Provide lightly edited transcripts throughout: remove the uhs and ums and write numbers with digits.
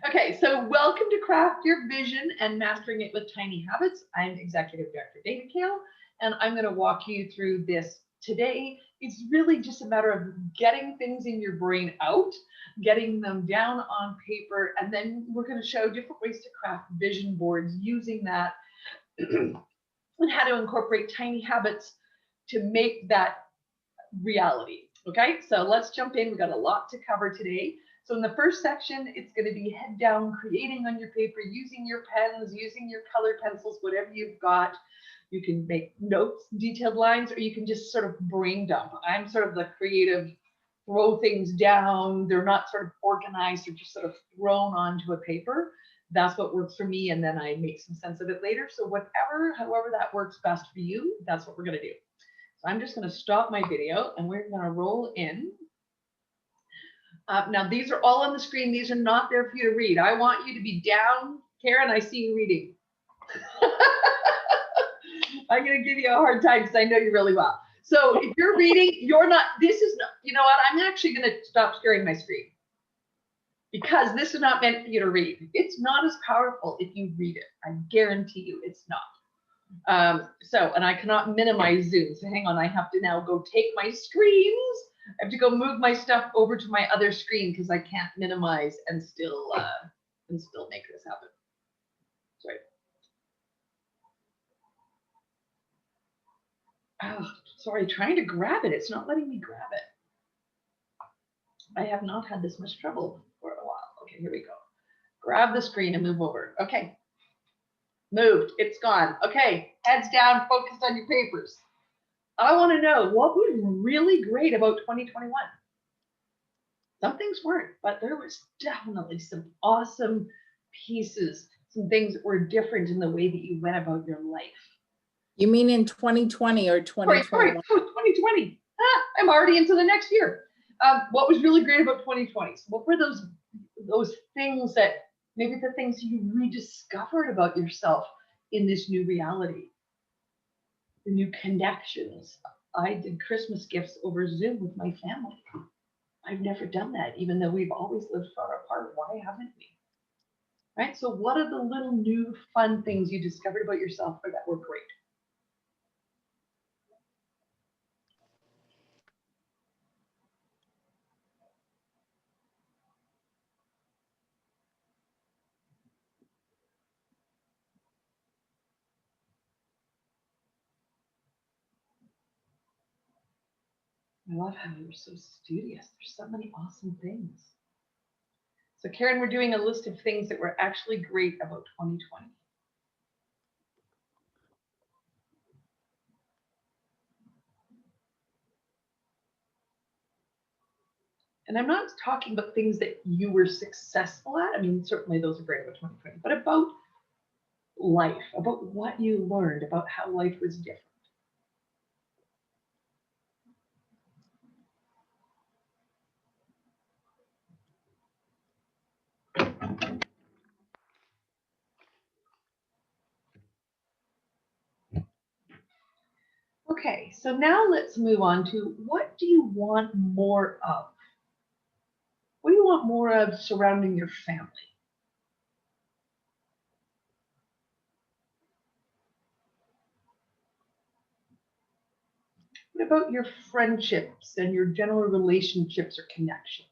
Okay, so welcome to Craft Your Vision and Mastering It with Tiny Habits. I'm Executive Director Dana Kale, and I'm going to walk you through this today. It's really just a matter of getting things in your brain out, getting them down on paper, and then we're going to show different ways to craft vision boards using that and how to incorporate tiny habits to make that reality. Okay, so let's jump in. We've got a lot to cover today. So in the first section, it's going to be head down, creating on your paper, using your pens, using your colored pencils, whatever you've got. You can make notes, detailed lines, or you can just sort of brain dump. I'm sort of the creative, throw things down. They're not sort of organized, they're just sort of thrown onto a paper. That's what works for me, and then I make some sense of it later. So however that works best for you, that's what we're going to do. So I'm just going to stop my video and we're going to roll in. Now, these are all on the screen. These are not there for you to read. I want you to be down. Karen, I see you reading. I'm going to give you a hard time because I know you really well. So if you're reading, you're not, this is not, you know what? I'm actually going to stop sharing my screen because this is not meant for you to read. It's not as powerful if you read it. I guarantee you it's not. And I cannot minimize Zoom. So hang on, I have to now go take my screens. I have to go move my stuff over to my other screen because I can't minimize and still make this happen. Sorry. Oh, sorry, trying to grab it. It's not letting me grab it. I have not had this much trouble for a while. Okay, here we go. Grab the screen and move over. Okay. Moved. It's gone. Okay, heads down, focused on your papers. I want to know what was really great about 2021. Some things weren't, but there was definitely some awesome pieces, some things that were different in the way that you went about your life. You mean in 2020 or 2021? Sorry, 2020. I'm already into the next year. What was really great about 2020? So what were those things that maybe the things you rediscovered about yourself in this new reality? The new connections. I did Christmas gifts over Zoom with my family. I've never done that, even though we've always lived far apart. Why haven't we? Right? So what are the little new fun things you discovered about yourself or that were great? I love how you're so studious. There's so many awesome things. So Karen, we're doing a list of things that were actually great about 2020. And I'm not talking about things that you were successful at. I mean, certainly those are great about 2020, but about life, about what you learned, about how life was different. Okay, so now let's move on to what do you want more of? What do you want more of surrounding your family? What about your friendships and your general relationships or connection?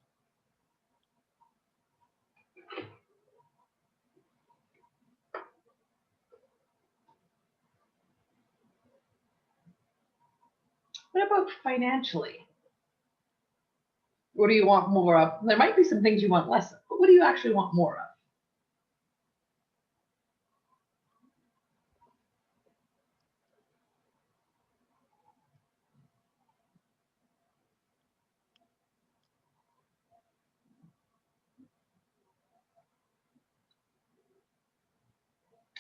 What about financially? What do you want more of? There might be some things you want less of, but what do you actually want more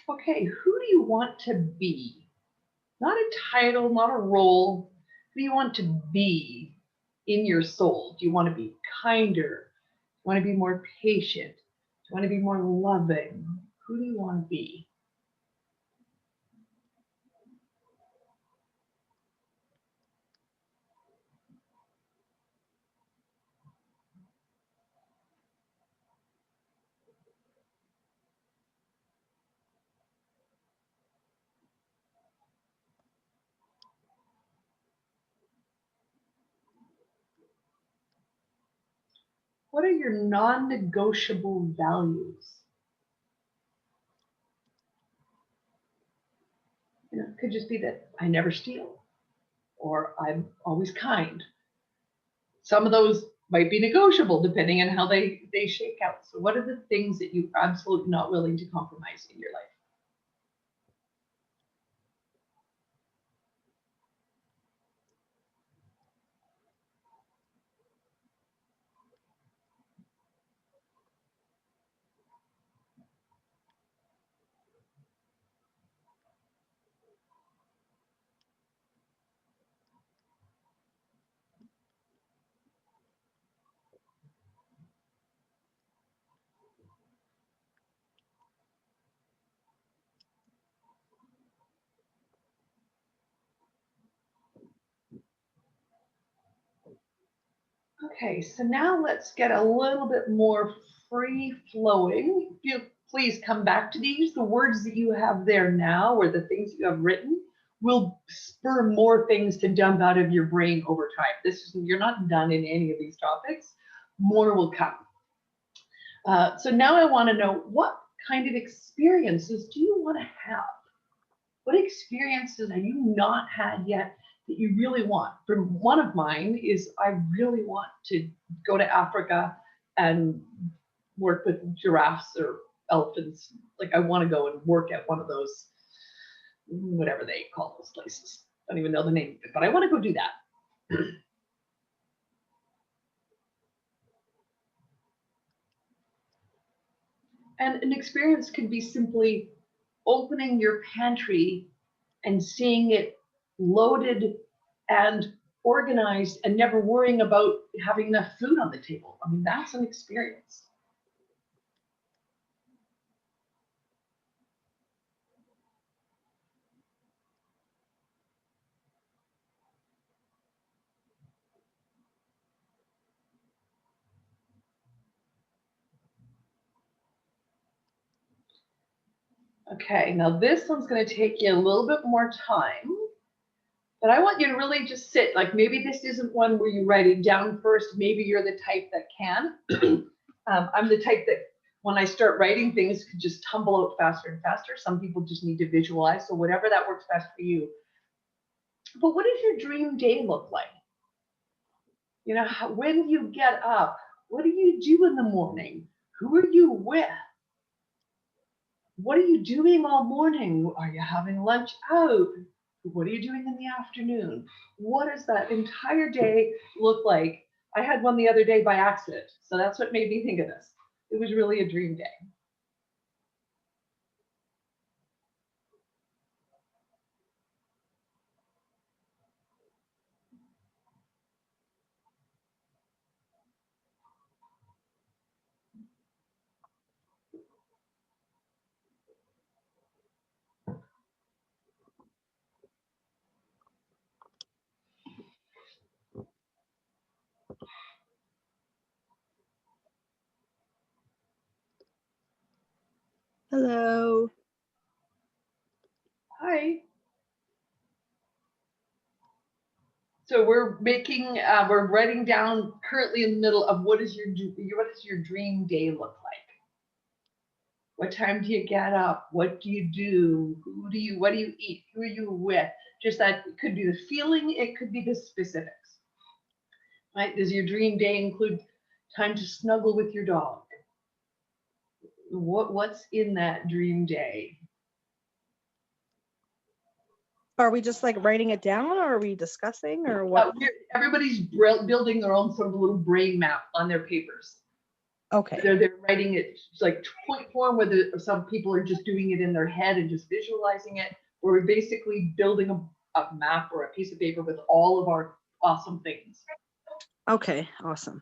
of? Okay, who do you want to be? Not a title, not a role. Who do you want to be in your soul? Do you want to be kinder? Do you want to be more patient? Do you want to be more loving? Who do you want to be? What are your non-negotiable values? You know, it could just be that I never steal, or I'm always kind. Some of those might be negotiable depending on how they shake out. So what are the things that you're absolutely not willing to compromise in your life? Okay, so now let's get a little bit more free flowing. Please come back to these. The words that you have there now, or the things you have written, will spur more things to dump out of your brain over time. You're not done in any of these topics. More will come. So now I want to know, what kind of experiences do you want to have? What experiences have you not had yet that you really want? For one of mine is, I really want to go to Africa and work with giraffes or elephants. Like, I want to go and work at one of those, whatever they call those places. I don't even know the name of it, but I want to go do that. And an experience could be simply opening your pantry and seeing it loaded and organized and never worrying about having enough food on the table. I mean, that's an experience. Okay, now this one's going to take you a little bit more time, but I want you to really just sit. Like, maybe this isn't one where you write it down first. Maybe you're the type that can. I'm the type that when I start writing, things could just tumble out faster and faster. Some people just need to visualize. So whatever that works best for you. But what does your dream day look like? You know, when you get up, what do you do in the morning? Who are you with? What are you doing all morning? Are you having lunch out? What are you doing in the afternoon? What does that entire day look like? I had one the other day by accident, so that's what made me think of this. It was really a dream day. Hello. Hi. So we're writing down currently in the middle of what does your dream day look like? What time do you get up? What do you do? What do you eat? Who are you with? Just that, it could be the feeling, it could be the specifics. Right? Does your dream day include time to snuggle with your dog? What's in that dream day? Are we just like writing it down, or are we discussing, or what? Everybody's building their own sort of little brain map on their papers. Okay. They're writing it like point form, whether some people are just doing it in their head and just visualizing it, or we're basically building a map or a piece of paper with all of our awesome things. Okay, awesome.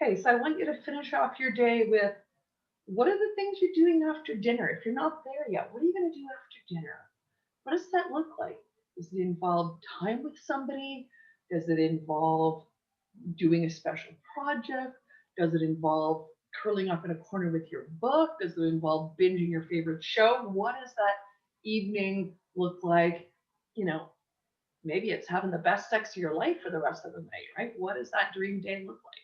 Okay, so I want you to finish off your day with, what are the things you're doing after dinner? If you're not there yet, what are you going to do after dinner? What does that look like? Does it involve time with somebody? Does it involve doing a special project? Does it involve curling up in a corner with your book? Does it involve binging your favorite show? What does that evening look like? You know, maybe it's having the best sex of your life for the rest of the night, right? What does that dream day look like?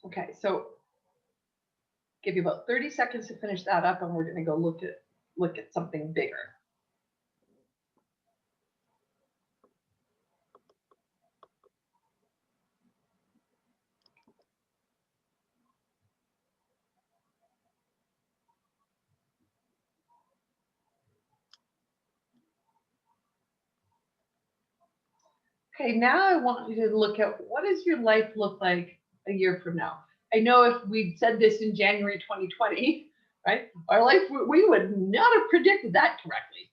Okay, so give you about 30 seconds to finish that up, and we're going to go look at something bigger. Okay, now I want you to look at what does your life look like a year from now? I know if we'd said this in January 2020, right, our life, we would not have predicted that correctly.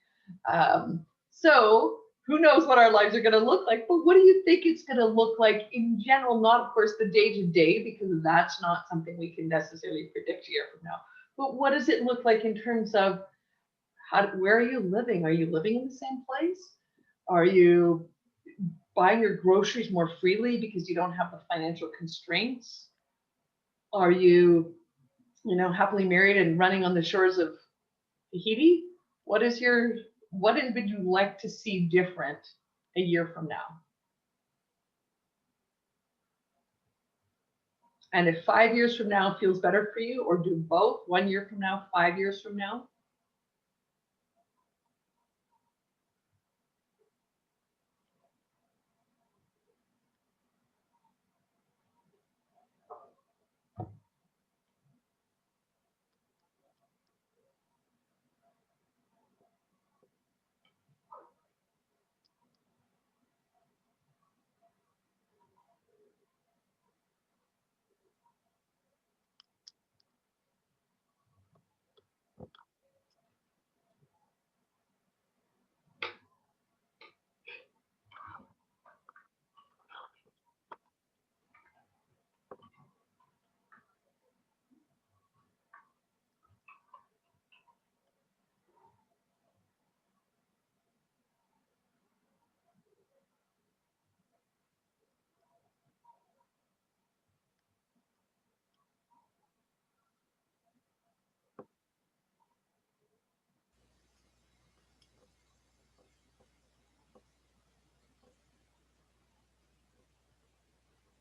So who knows what our lives are going to look like, but what do you think it's going to look like in general? Not, of course, the day to day, because that's not something we can necessarily predict a year from now. But what does it look like in terms of where are you living? Are you living in the same place? Are you buying your groceries more freely because you don't have the financial constraints? Are you, happily married and running on the shores of Tahiti? What would you like to see different a year from now? And if 5 years from now feels better for you, or do both, 1 year from now, 5 years from now.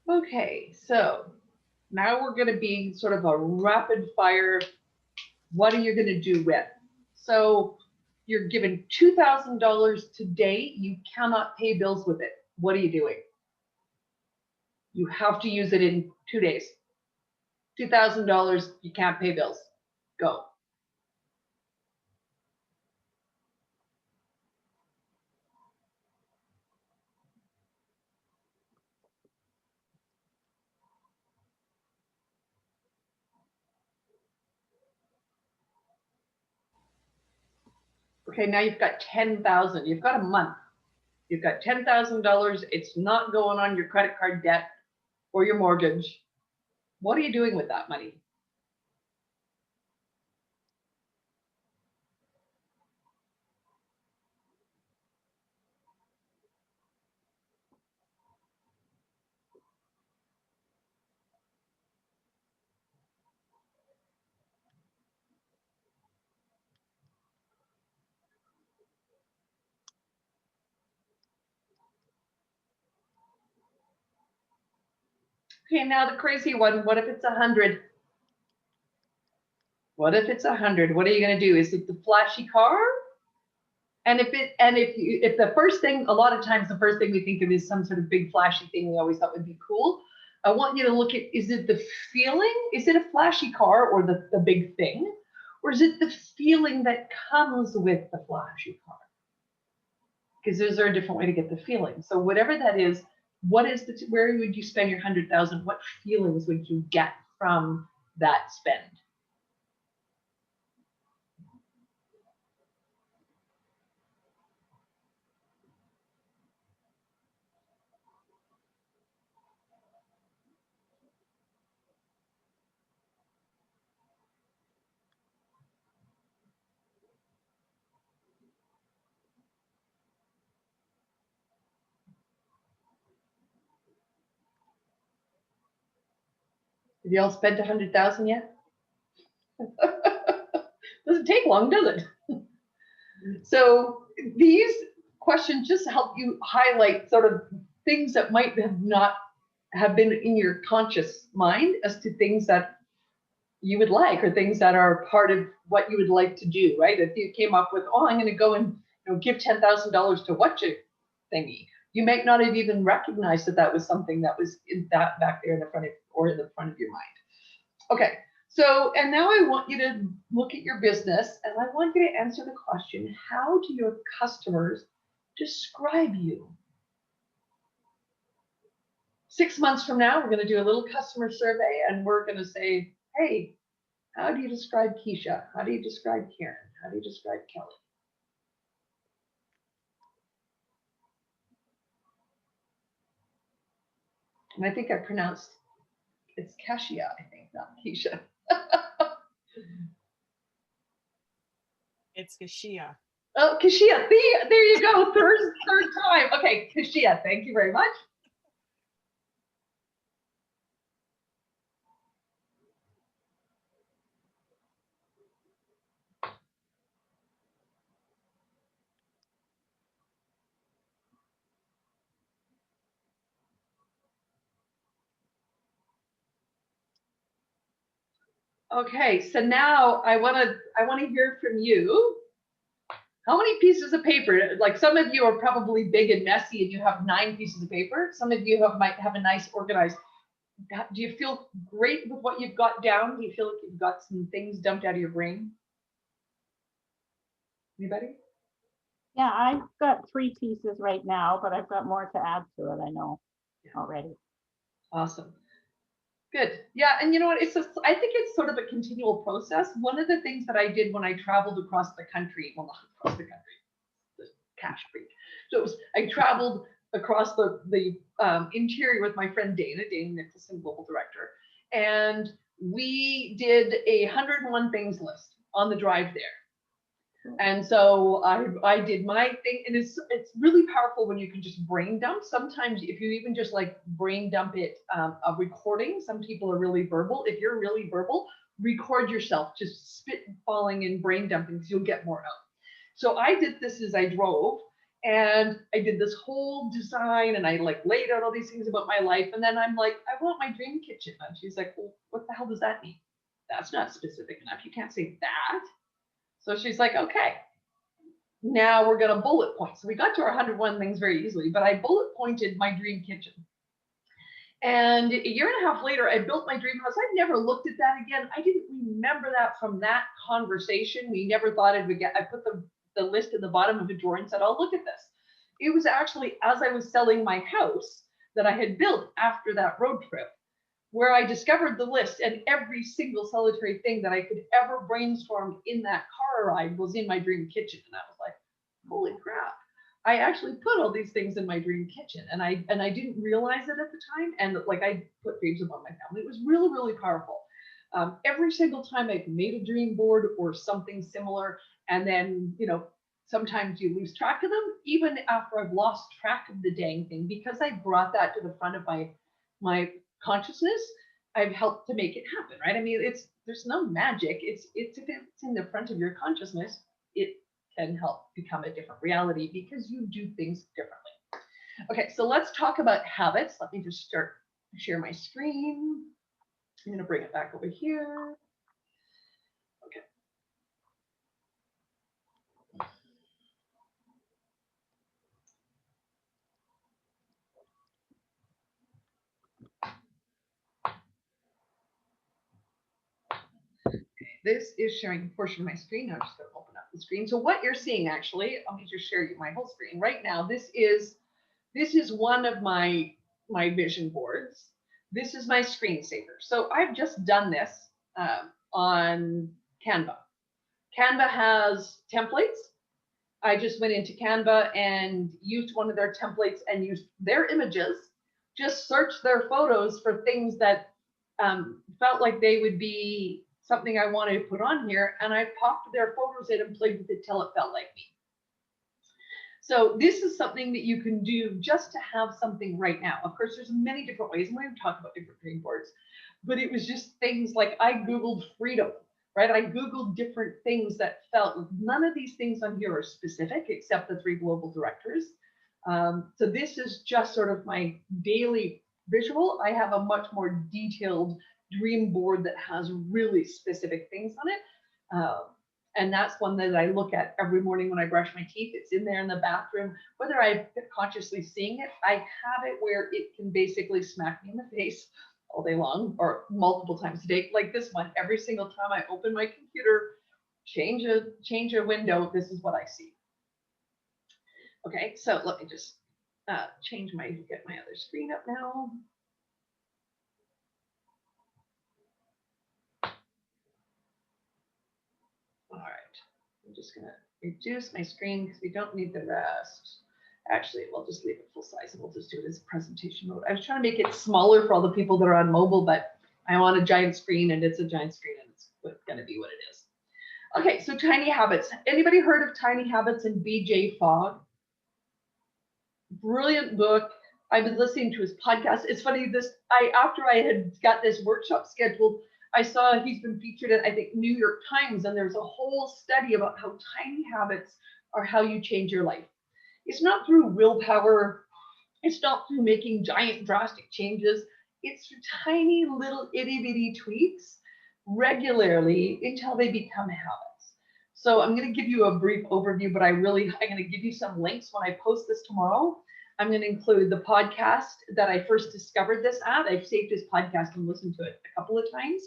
Okay, so now we're going to be sort of a rapid fire. What are you going to do with? So you're given $2,000 today. You cannot pay bills with it. What are you doing? You have to use it in 2 days. $2,000, you can't pay bills. Go. Okay, now you've got 10,000. You've got a month. You've got $10,000. It's not going on your credit card debt or your mortgage. What are you doing with that money? Okay, now the crazy one. What if it's 100? What if it's 100? What are you going to do? Is it the flashy car? And if the first thing, a lot of times the first thing we think of is some sort of big flashy thing we always thought would be cool. I want you to look at, is it the feeling? Is it a flashy car or the big thing? Or is it the feeling that comes with the flashy car? Because there's a different way to get the feeling. So whatever that is, where would you spend your 100,000? What feelings would you get from that spend? Have you all spent 100,000 yet? Doesn't take long, does it? So these questions just help you highlight sort of things that might have not have been in your conscious mind as to things that you would like or things that are part of what you would like to do, right? If you came up with, oh, I'm going to go and give $10,000 to watch a thingy, you might not have even recognized that that was something that was in that back there in the front of or in the front of your mind. Okay, so and now I want you to look at your business and I want you to answer the question, how do your customers describe you? 6 months from now, we're going to do a little customer survey and we're going to say, hey, how do you describe Keisha? How do you describe Karen? How do you describe Kelly? And I think I pronounced it's Kashia, I think, not Keisha. It's Kashia. Oh, Kashia, there you go, third time. Okay, Kashia, thank you very much. Okay, so now I want to hear from you. How many pieces of paper? Like some of you are probably big and messy and you have 9 pieces of paper. Some of you might have a nice organized. Do you feel great with what you've got down? Do you feel like you've got some things dumped out of your brain? Anybody? Yeah, I've got 3 pieces right now, but I've got more to add to it, I know already. Awesome. Good. Yeah, and you know what? It's just, I think it's sort of a continual process. One of the things that I did when I traveled across the country, well, not across the country, the Cache Creek. So I traveled across the interior with my friend Dana Nicholson, global director, and we did a 101 things list on the drive there. And so I did my thing, and it's really powerful when you can just brain dump. Sometimes if you even just like brain dump it, a recording, some people are really verbal. If you're really verbal, record yourself just spitballing and brain dumping because you'll get more out. So I did this as I drove, and I did this whole design, and I like laid out all these things about my life, and then I'm like, I want my dream kitchen. And she's like, well, what the hell does that mean? That's not specific enough. You can't say that. So she's like, okay, now we're going to bullet point. So we got to our 101 things very easily, but I bullet pointed my dream kitchen. And a year and a half later, I built my dream house. I never looked at that again. I didn't remember that from that conversation. We never thought it would get, I put the list in the bottom of a drawer and said, oh, look at this. It was actually as I was selling my house that I had built after that road trip, where I discovered the list, and every single solitary thing that I could ever brainstorm in that car ride was in my dream kitchen. And I was like, holy crap. I actually put all these things in my dream kitchen, and I didn't realize it at the time. And like I put dreams about my family. It was really, really powerful. Every single time I've made a dream board or something similar, and then, sometimes you lose track of them, even after I've lost track of the dang thing, because I brought that to the front of my consciousness, I've helped to make it happen, right? I mean, there's no magic. It's if it's in the front of your consciousness, it can help become a different reality because you do things differently. Okay, so let's talk about habits. Let me just share my screen. I'm going to bring it back over here. Okay. This is showing a portion of my screen. I'm just going to open up the screen. So what you're seeing, actually, let me just share you my whole screen right now. This is one of my vision boards. This is my screensaver. So I've just done this on Canva. Canva has templates. I just went into Canva and used one of their templates and used their images, just searched their photos for things that felt like they would be something I wanted to put on here, and I popped their photos in and played with it till it felt like me. So this is something that you can do just to have something right now. Of course, there's many different ways, and we're going to talk about different dream boards. but it was just things like I Googled freedom, right? I Googled different things that felt, none of these things on here are specific except the 3 global directors. So this is just sort of my daily visual. I have a much more detailed dream board that has really specific things on it. And that's one that I look at every morning when I brush my teeth. It's in there in the bathroom. Whether I'm consciously seeing it, I have it where it can basically smack me in the face all day long or multiple times a day. Like this one, every single time I open my computer, change a window, this is what I see. Okay, so let me just get my other screen up now. All right, I'm just gonna reduce my screen because we don't need the rest. Actually, we'll just leave it full size and we'll just do it as a presentation mode. I was trying to make it smaller for all the people that are on mobile, but I want a giant screen and it's a giant screen and it's gonna be what it is. Okay, so Tiny Habits. Anybody heard of Tiny Habits and BJ Fogg? Brilliant book. I've been listening to his podcast. It's funny, after I had got this workshop scheduled, I saw he's been featured in, I think, New York Times, and there's a whole study about how tiny habits are how you change your life. It's not through willpower. It's not through making giant drastic changes. It's through tiny little itty bitty tweaks regularly until they become habits. So I'm going to give you a brief overview, but I'm going to give you some links when I post this tomorrow. I'm going to include the podcast that I first discovered this at. I've saved his podcast and listened to it a couple of times.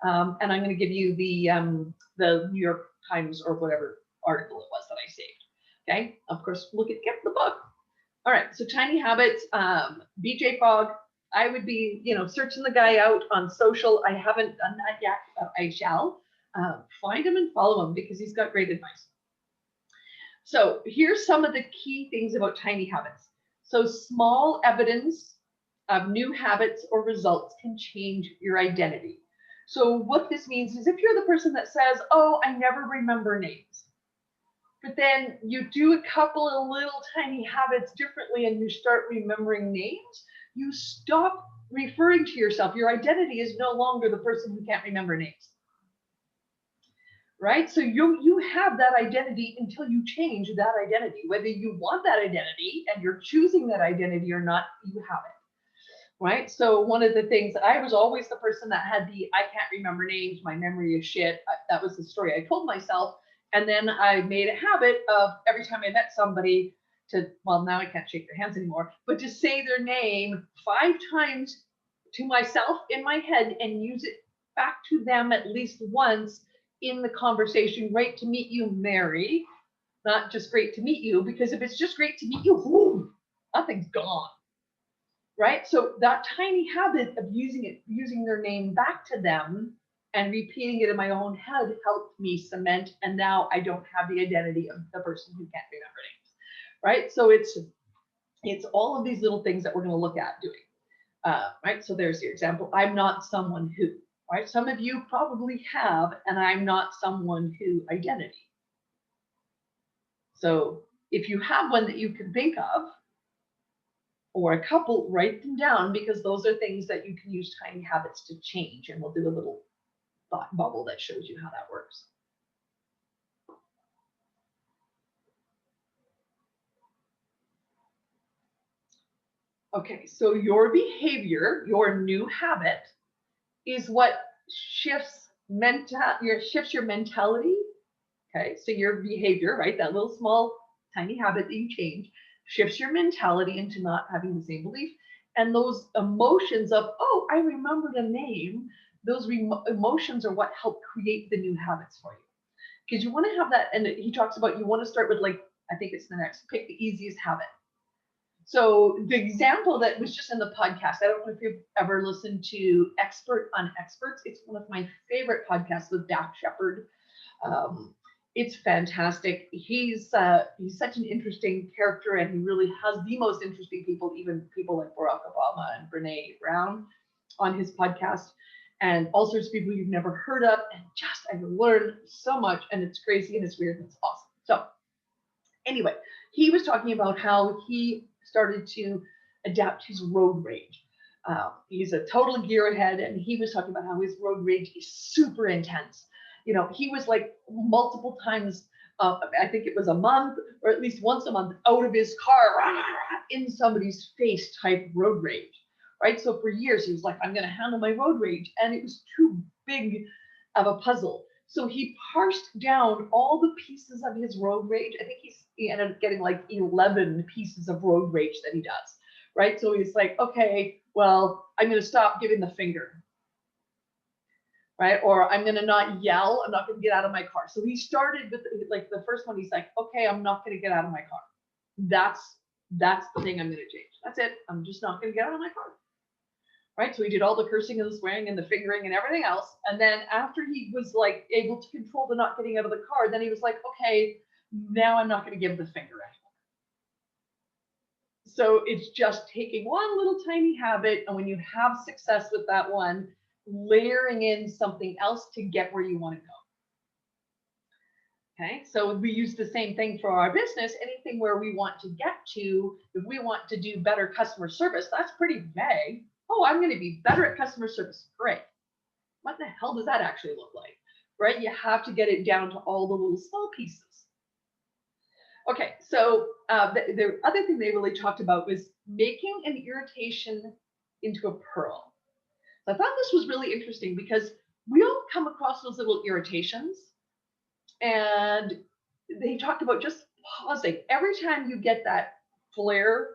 And I'm going to give you the New York Times or whatever article it was that I saved. Okay. Of course, get the book. All right. So Tiny Habits, BJ Fogg. I would be, searching the guy out on social. I haven't done that yet, but I shall. Find him and follow him because he's got great advice. So here's some of the key things about tiny habits. So small evidence of new habits or results can change your identity. So what this means is if you're the person that says, oh, I never remember names, but then you do a couple of little tiny habits differently and you start remembering names, you stop referring to yourself. Your identity is no longer the person who can't remember names. Right? So you have that identity until you change that identity. Whether you want that identity and you're choosing that identity or not, you have it. Right? So one of the things, I was always the person that had I can't remember names, my memory is shit. That was the story I told myself. And then I made a habit of every time I met somebody well, now I can't shake their hands anymore, but to say their name 5 times to myself in my head and use it back to them at least once in the conversation. Great to meet you, Mary. Not just great to meet you, because if it's just great to meet you, whoo, nothing's gone. Right? So that tiny habit of using their name back to them and repeating it in my own head helped me cement, and now I don't have the identity of the person who can't remember names. Right? So it's all of these little things that we're going to look at doing. Right? So there's your example. I'm not someone who. Right? Some of you probably have, and I'm not someone who identity. So if you have one that you can think of, or a couple, write them down, because those are things that you can use tiny habits to change. And we'll do a little thought bubble that shows you how that works. Okay, so your behavior, your new habit, is what shifts your mentality. Okay, so your behavior, right, that little small tiny habit that you change, shifts your mentality into not having the same belief. And those emotions of, oh, I remembered a name, those emotions are what help create the new habits for you. Because you want to have that, and he talks about, you want to start with, like, I think it's the next, pick the easiest habit. So the example that was just in the podcast, I don't know if you've ever listened to Expert on Experts. It's one of my favorite podcasts with Dak Shepard. It's fantastic. He's such an interesting character, and he really has the most interesting people, even people like Barack Obama and Brene Brown, on his podcast, and all sorts of people you've never heard of. And just, I've learned so much, and it's crazy and it's weird and it's awesome. So anyway, he was talking about how he started to adapt his road rage. He's a total gearhead, and he was talking about how his road rage is super intense. You know, he was like multiple times, I think it was a month or at least once a month, out of his car in somebody's face type road rage, right? So for years he was like, I'm going to handle my road rage, and it was too big of a puzzle. So he parsed down all the pieces of his road rage. I think he ended up getting like 11 pieces of road rage that he does, right? So he's like, okay, well, I'm going to stop giving the finger, right? Or I'm going to not yell. I'm not going to get out of my car. So he started with like the first one. He's like, okay, I'm not going to get out of my car. That's the thing I'm going to change. That's it. I'm just not going to get out of my car. Right. So he did all the cursing and the swearing and the fingering and everything else. And then after he was like able to control the not getting out of the car, then he was like, okay, now I'm not going to give the finger anymore. So it's just taking one little tiny habit, and when you have success with that one, layering in something else to get where you want to go. Okay, so we use the same thing for our business. Anything where we want to get to, if we want to do better customer service, that's pretty vague. Oh, I'm going to be better at customer service. Great. What the hell does that actually look like? Right? You have to get it down to all the little small pieces. Okay, so the other thing they really talked about was making an irritation into a pearl. So I thought this was really interesting because we all come across those little irritations, and they talked about just pausing. Every time you get that flare,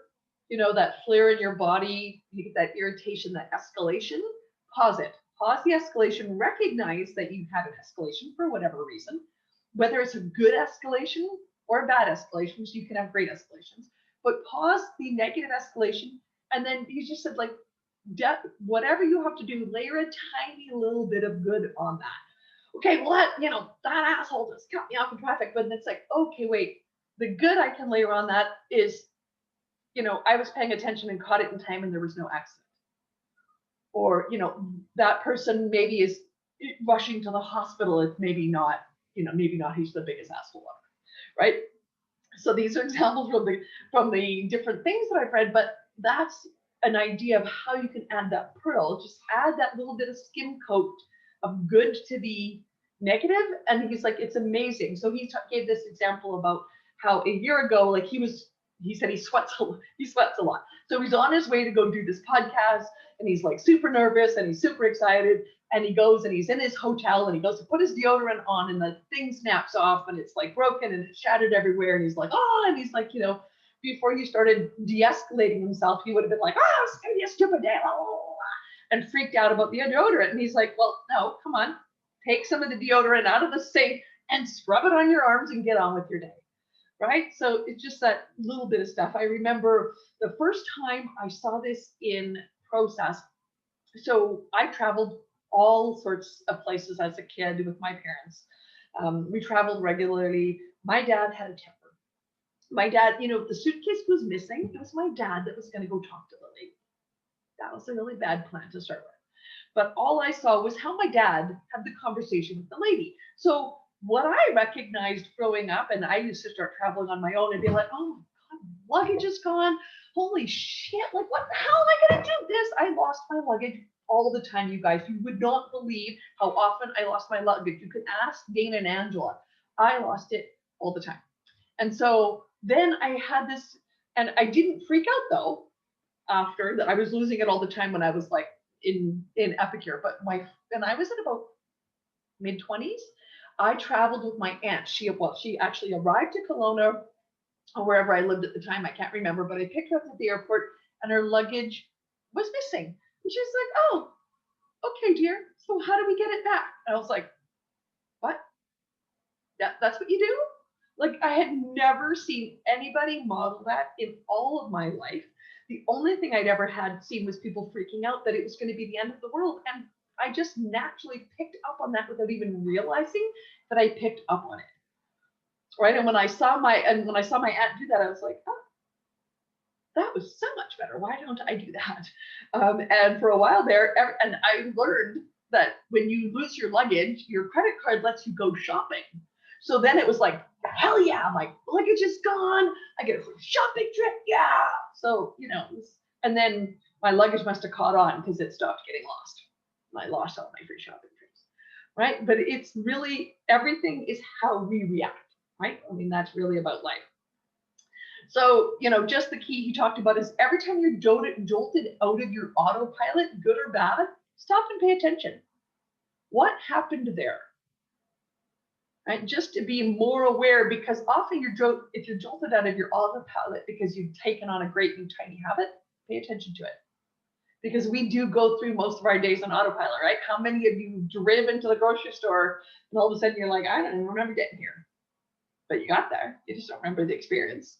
you know, that flare in your body, you get that irritation, that escalation, pause it. Pause the escalation, recognize that you've had an escalation for whatever reason, whether it's a good escalation or a bad escalation, so you can have great escalations, but pause the negative escalation. And then you just said, like, whatever you have to do, layer a tiny little bit of good on that. Okay, well, that asshole just cut me off in traffic, but it's like, okay, wait, the good I can layer on that is, I was paying attention and caught it in time and there was no accident. Or, that person maybe is rushing to the hospital. It's maybe not he's the biggest asshole ever, right? So these are examples from the different things that I've read, but that's an idea of how you can add that pearl. Just add that little bit of skim coat of good to the negative. And he's like, it's amazing. So he gave this example about how a year ago, like he said he sweats a lot. So he's on his way to go do this podcast, and he's like super nervous and he's super excited. And he goes and he's in his hotel and he goes to put his deodorant on, and the thing snaps off and it's like broken and it's shattered everywhere. And he's like, oh, and he's like, before he started de-escalating himself, he would have been like, oh, it's gonna be a stupid day, and freaked out about the deodorant. And he's like, well, no, come on, take some of the deodorant out of the sink and scrub it on your arms and get on with your day. Right? So it's just that little bit of stuff. I remember the first time I saw this in process. So I traveled all sorts of places as a kid with my parents. We traveled regularly. My dad had a temper. My dad, if the suitcase was missing, it was my dad that was going to go talk to the lady. That was a really bad plan to start with. But all I saw was how my dad had the conversation with the lady. So what I recognized growing up, and I used to start traveling on my own and be like, oh my God, luggage is gone. Holy shit, like what the hell am I gonna do this? I lost my luggage all the time, you guys. You would not believe how often I lost my luggage. You can ask Dana and Angela. I lost it all the time. And so then I had this, and I didn't freak out though, after that I was losing it all the time when I was like in Epicure. But when I was in about mid-20s, I traveled with my aunt. She actually arrived to Kelowna or wherever I lived at the time. I can't remember, but I picked her up at the airport and her luggage was missing. And she's like, oh, okay, dear. So how do we get it back? And I was like, what? That's what you do? Like, I had never seen anybody model that in all of my life. The only thing I'd ever had seen was people freaking out that it was going to be the end of the world. And I just naturally picked up on that without even realizing that I picked up on it. Right. And when I saw my aunt do that, I was like, oh, that was so much better. Why don't I do that? And for a while there, and I learned that when you lose your luggage, your credit card lets you go shopping. So then it was like, hell yeah, my luggage is gone. I get a free shopping trip. Yeah. So, And then my luggage must have caught on because it stopped getting lost. I lost all my free shopping trips, right? But it's really, everything is how we react, right? I mean, that's really about life. So, you know, just the key he talked about is every time you're jolted out of your autopilot, good or bad, stop and pay attention. What happened there? Right? Just to be more aware, because often if you're jolted out of your autopilot because you've taken on a great new tiny habit, pay attention to it. Because we do go through most of our days on autopilot, right? How many of you driven to the grocery store and all of a sudden you're like, I don't even remember getting here. But you got there. You just don't remember the experience.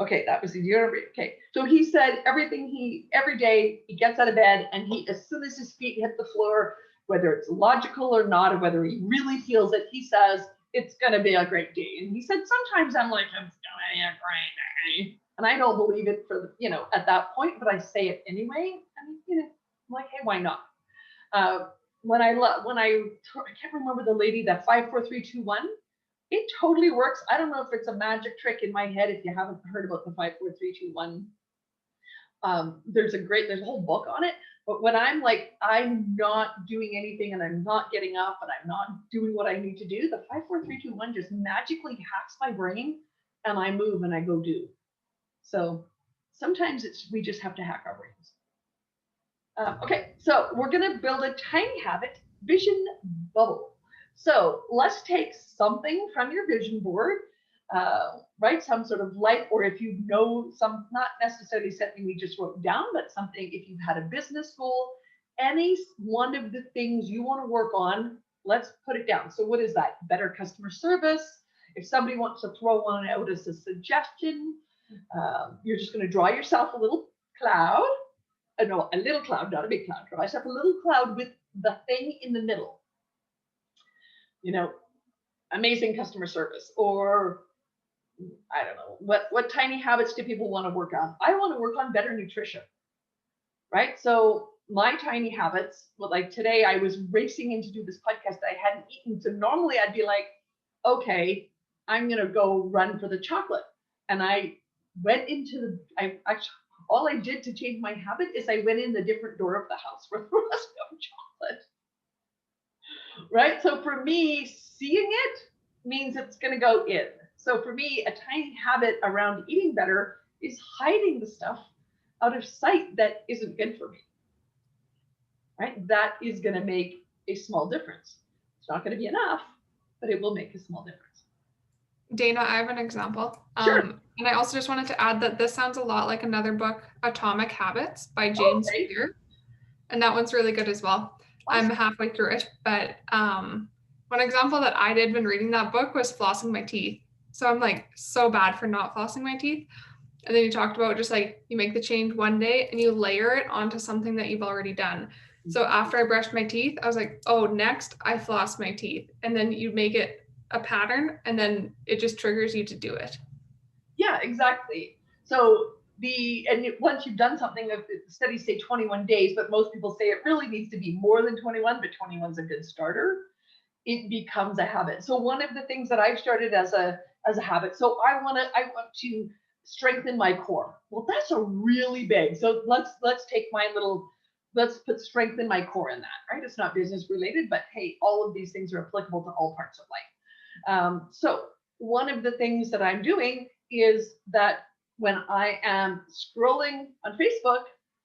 Okay, that was the year. Okay, so he said every day he gets out of bed and as soon as his feet hit the floor, whether it's logical or not, or whether he really feels it, he says, it's gonna be a great day. And he said, sometimes I'm like, it's gonna be a great day. And I don't believe it at that point, but I say it anyway. And I'm like, hey, why not? When I can't remember the lady, that 5, 4, 3, 2, 1. It totally works. I don't know if it's a magic trick in my head. If you haven't heard about the 5, 4, 3, 2, 1, there's a whole book on it. But when I'm like, I'm not doing anything and I'm not getting up and I'm not doing what I need to do, the 5, 4, 3, 2, 1 just magically hacks my brain and I move and I go do. So sometimes we just have to hack our brains. Okay, so we're gonna build a tiny habit vision bubble. So let's take something from your vision board, right? Some sort of light, or if you know not necessarily something we just wrote down, but something, if you've had a business goal, any one of the things you want to work on, let's put it down. So what is that? Better customer service. If somebody wants to throw one out as a suggestion, you're just going to draw yourself a little cloud. No, a little cloud, not a big cloud. Draw yourself a little cloud with the thing in the middle. Amazing customer service, or I don't know, what tiny habits do people want to work on? I want to work on better nutrition, right? So my tiny habits, like today I was racing in to do this podcast that I hadn't eaten. So normally I'd be like, okay, I'm going to go run for the chocolate. And I went into all I did to change my habit is I went in the different door of the house where there was no chocolate. Right? So for me, seeing it means it's going to go in. So for me, a tiny habit around eating better is hiding the stuff out of sight that isn't good for me. Right? That is going to make a small difference. It's not going to be enough, but it will make a small difference. Dana, I have an example. Sure. And I also just wanted to add that this sounds a lot like another book, Atomic Habits by James Clear. And that one's really good as well. Awesome. I'm halfway through it, but one example that I did when reading that book was flossing my teeth. So I'm like so bad for not flossing my teeth. And then you talked about just like you make the change one day and you layer it onto something that you've already done. So after I brushed my teeth, I was like, oh, next I floss my teeth. And then you make it a pattern and then it just triggers you to do it. Yeah, exactly. So once you've done something, the studies say 21 days, but most people say it really needs to be more than 21, but 21 is a good starter. It becomes a habit. So one of the things that I've started as a habit, so I want to strengthen my core. Well, that's a really big. So let's put strengthen my core in that, right? It's not business related, but hey, all of these things are applicable to all parts of life. So one of the things that I'm doing is that when I am scrolling on Facebook,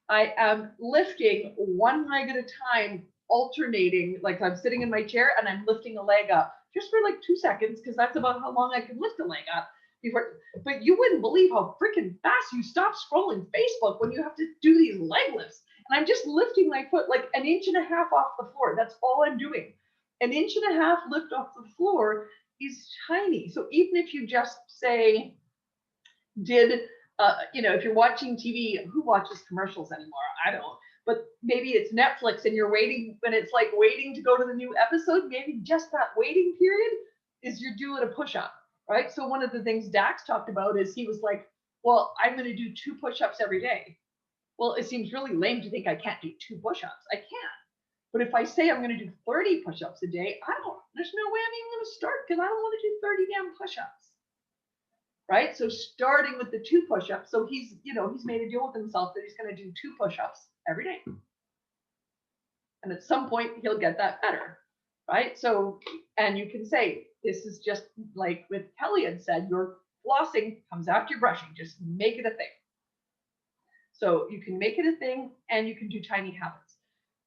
I am lifting one leg at a time, alternating, like I'm sitting in my chair and I'm lifting a leg up just for like 2 seconds, because that's about how long I can lift a leg up before. But you wouldn't believe how freaking fast you stop scrolling Facebook when you have to do these leg lifts. And I'm just lifting my foot like 1.5 inches off the floor. That's all I'm doing. 1.5 inches lift off the floor is tiny. So even if you just say, if you're watching TV, who watches commercials anymore? I don't. But maybe it's Netflix and you're waiting, when it's like waiting to go to the new episode, maybe just that waiting period is you're doing a push-up, right? So one of the things Dax talked about is he was like, well, I'm going to do 2 push-ups every day. Well, it seems really lame to think I can't do 2 push-ups. I can. But if I say I'm going to do 30 push-ups a day, there's no way I'm even going to start because I don't want to do 30 damn push-ups. right? So starting with the 2 push-ups. So he's, he's made a deal with himself that he's going to do 2 push-ups every day. And at some point he'll get that better, right? So, and you can say, this is just like with Kelly had said, your flossing comes after your brushing, just make it a thing. So you can make it a thing and you can do tiny habits,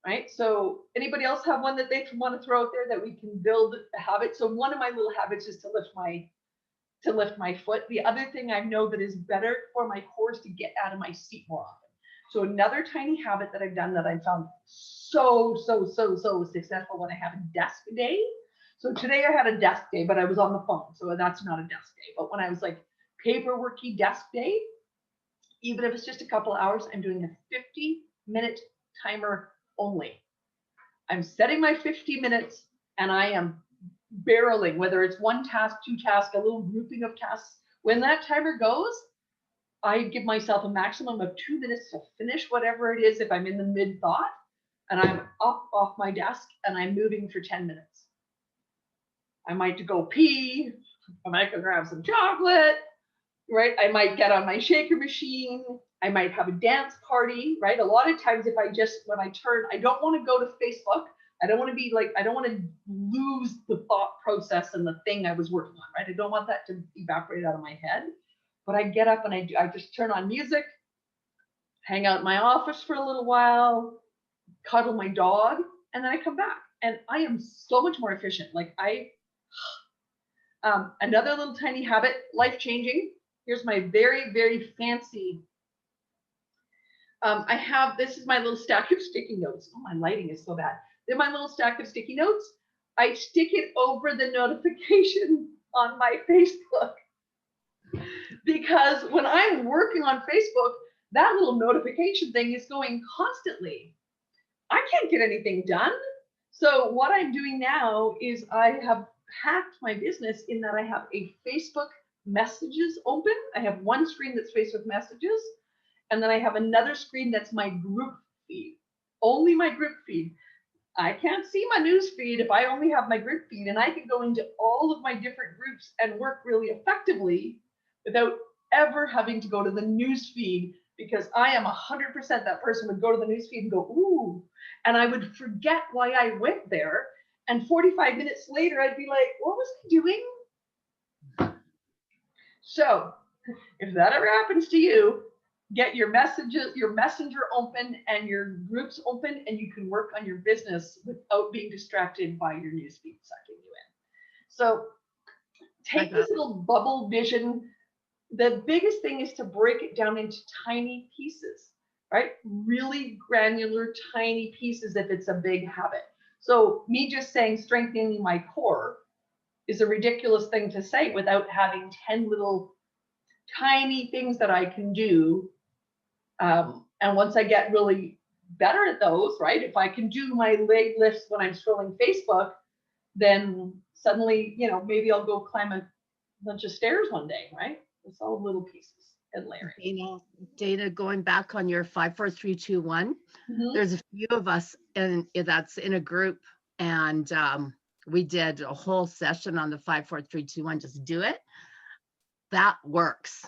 right? So anybody else have one that they want to throw out there that we can build a habit? So one of my little habits is to lift my foot. The other thing I know that is better for my core is to get out of my seat more often. So another tiny habit that I've done that I found so successful when I have a desk day. So today I had a desk day, but I was on the phone. So that's not a desk day. But when I was like paperworky desk day, even if it's just a couple hours, I'm doing a 50-minute timer only. I'm setting my 50 minutes and I am barreling, whether it's 1 task, 2 tasks, a little grouping of tasks. When that timer goes, I give myself a maximum of 2 minutes to finish whatever it is if I'm in the mid-thought, and I'm up off my desk and I'm moving for 10 minutes. I might go pee, I might go grab some chocolate, right? I might get on my shaker machine, I might have a dance party, right? A lot of times when I turn, I don't want to go to Facebook. I don't want to be like, I don't want to lose the thought process and the thing I was working on, right? I don't want that to evaporate out of my head. But I get up and I just turn on music, hang out in my office for a little while, cuddle my dog, and then I come back. And I am so much more efficient. Like another little tiny habit, life-changing. Here's my very fancy. This is my little stack of sticky notes. Oh, my lighting is so bad. They're my little stack of sticky notes. I stick it over the notification on my Facebook. Because when I'm working on Facebook, that little notification thing is going constantly. I can't get anything done. So what I'm doing now is I have hacked my business in that I have a Facebook messages open. I have one screen that's Facebook messages, and then I have another screen that's my group feed, only my group feed. I can't see my news feed if I only have my group feed, and I can go into all of my different groups and work really effectively without ever having to go to the news feed, because I am 100% that person would go to the news feed and go, ooh, and I would forget why I went there. And 45 minutes later, I'd be like, what was I doing? So if that ever happens to you, get your messages, your messenger open and your groups open, and you can work on your business without being distracted by your newsfeed sucking you in. So take this little bubble vision. The biggest thing is to break it down into tiny pieces, right? Really granular, tiny pieces if it's a big habit. So me just saying strengthening my core is a ridiculous thing to say without having 10 little tiny things that I can do. And once I get really better at those, right? If I can do my leg lifts when I'm scrolling Facebook, then suddenly, maybe I'll go climb a bunch of stairs one day, right? It's all little pieces and layering. Dana, going back on your 5, 4, 3, 2, 1, there's a few of us that's in a group, and we did a whole session on the 5, 4, 3, 2, 1. Just do it. That works.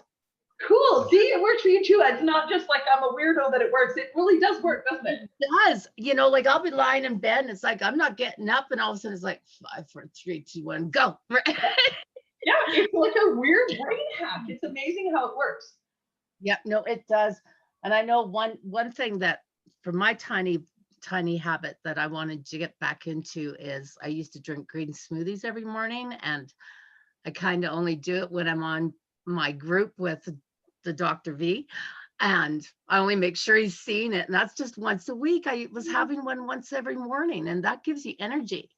Cool. See, it works for you too. It's not just like I'm a weirdo that it works. It really does work, doesn't it? It does. Like I'll be lying in bed and it's like I'm not getting up, and all of a sudden it's like 5, 4, 3, 2, 1, go. Yeah, it's like a weird brain hack. It's amazing how it works. Yeah, no, it does. And I know one thing that for my tiny habit that I wanted to get back into is I used to drink green smoothies every morning, and I kind of only do it when I'm on my group with the Dr. V, and I only make sure he's seen it. And that's just once a week. I was having one once every morning, and that gives you energy.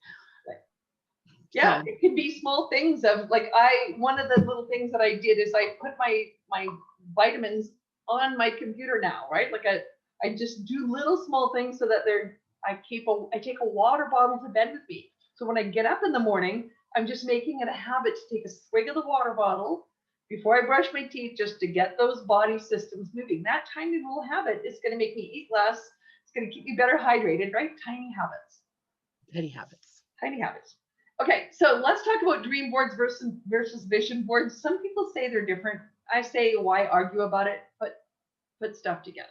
Yeah, it could be small things of like one of the little things that I did is I put my vitamins on my computer now, right? Like I just do little small things so that I take a water bottle to bed with me. So when I get up in the morning, I'm just making it a habit to take a swig of the water bottle before I brush my teeth, just to get those body systems moving. That tiny little habit is going to make me eat less. It's going to keep me better hydrated, right? Tiny habits. Tiny habits. Tiny habits. Okay, so let's talk about dream boards versus vision boards. Some people say they're different. I say, why argue about it? Put stuff together.